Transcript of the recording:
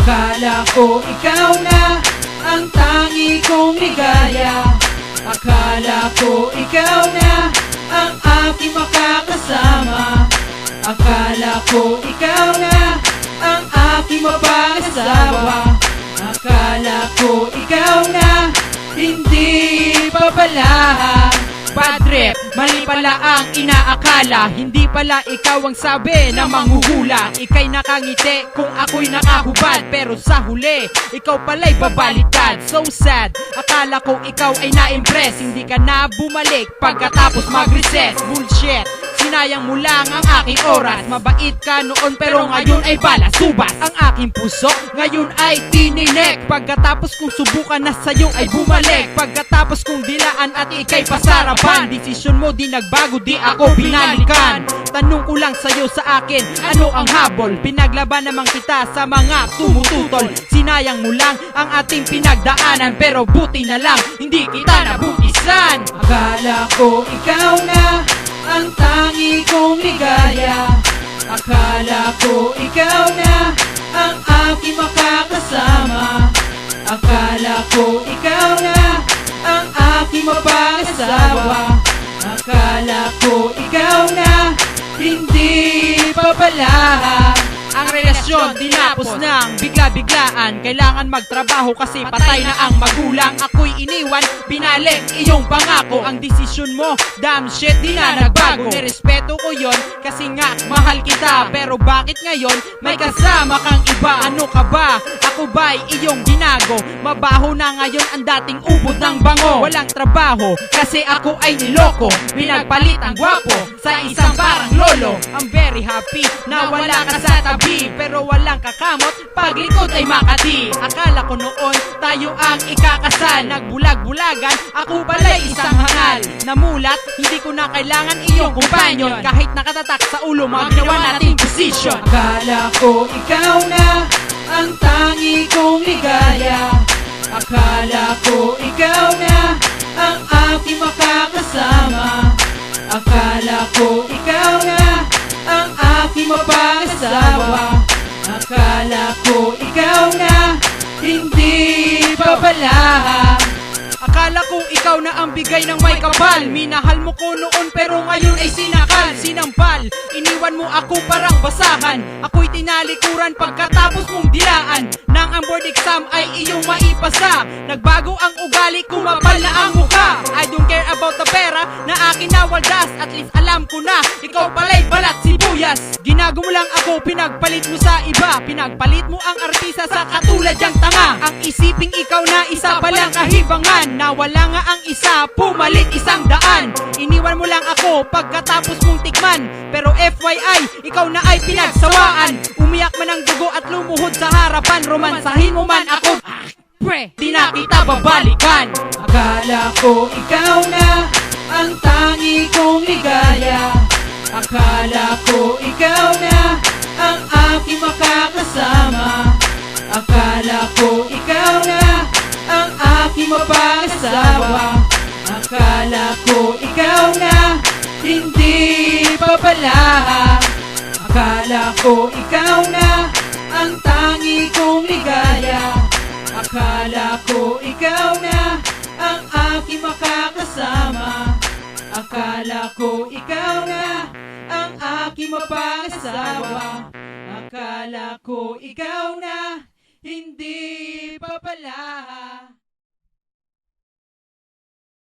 Akala ko ikaw na ang tangi kong ligaya. Akala ko ikaw na ang aking makakasama. Akala ko ikaw na ang aking mapag-asawa. Akala ko ikaw na hindi pa pala. Bad trip, mali pala ang inaakala. Hindi pala ikaw ang sabi na manghuhula. Ika'y nakangiti kung ako'y nakahubad, pero sa huli, ikaw pala'y babaliktad. So sad, akala ko ikaw ay na-impress. Hindi ka na bumalik pagkatapos mag-recess. Bullshit, sinayang mo lang ang aking oras. Mabait ka noon pero ngayon ay balasubas. Ang aking puso ngayon ay tininek. Pagkatapos kong subukan na sa'yo ay bumalik. Pagkatapos kong dilaan at ika'y pasarapan. Desisyon mo di nagbago, di ako binalikan. Tanong ko lang sa'yo sa akin, ano ang habol? Pinaglaban naman kita sa mga tumututol. Sinayang mo lang ang ating pinagdaanan, pero buti na lang hindi kita nabutisan. Akala ko ikaw na ang tangi kong ligaya. Akala ko ikaw na ang aking makakasama. Akala ko ikaw na ang aking mapag-asawa. Akala ko ikaw na hindi pa pala. Ang relasyon tinapos ng bigla-biglaan. Kailangan magtrabaho kasi patay na ang magulang. Ako'y iniwan, binalik iyong pangako. Ang desisyon mo, damn shit, di na nagbago. Nirespeto ko yon kasi nga mahal kita. Pero bakit ngayon may kasama kang iba? Ano ka ba? Ako ba'y iyong ginago? Mabaho na ngayon ang dating ubod ng bango. Walang trabaho kasi ako ay niloko. Pinagpalit ang gwapo sa isang parang lolo. I'm very happy na wala ka sa tabi, pero walang kakamot pag likod ay Makati. Akala ko noon tayo ang ikakasal. Nagbulag-bulagan, ako pala'y isang hangal. Namulat, hindi ko na kailangan iyong kumpanyon. Kahit nakatatak sa ulo, mga ginawa nating posisyon. Akala ko ikaw na ang tangi kong ligaya. Akala ko ikaw na ang aking makakasama. Akala ko ikaw na ang aking mapag-asawa. Akala ko ikaw na hindi pa pala. Akala ko ikaw na ang bigay ng may kapal. Minahal mo ko noon pero ngayon ay sinakal. Sinampal, iniwan mo ako parang basahan. Ako'y tinalikuran pagkatapos mong dilaan. Nang ang board exam ay iyong maipasa. Nagbago ang ugali, kumapal na ang mukha. I don't care about the pera na akin nawaldas. At least alam ko na ikaw pala'y balat sibuyas. Ginago mo lang ako, pinagpalit mo sa iba. Pinagpalit mo ang artista sa katulad yang tanga. Ang isiping ikaw na isa palang kahibangan. Nawala nga ang isa, pumalit 100. Iniwan mo lang ako pagkatapos mong tikman. Pero FYI, ikaw na ay pinagsawaan. Umiyak man ang dugo at lumuhod sa harapan. Romansahin mo man ako, di na kita babalikan. Akala ko ikaw na ang tangi kong ligaya. Akala ko ikaw na ang aking makakasama. Akala ko ikaw na ang aking mapag-asawa. Akala ko ikaw na hindi pa pala. Akala ko ikaw na ang tangi kong ligaya. Akala ko ikaw na ang aking makakasama. Akala ko ikaw na ang aking mapag-asawa. Akala ko ikaw na hindi pa pala.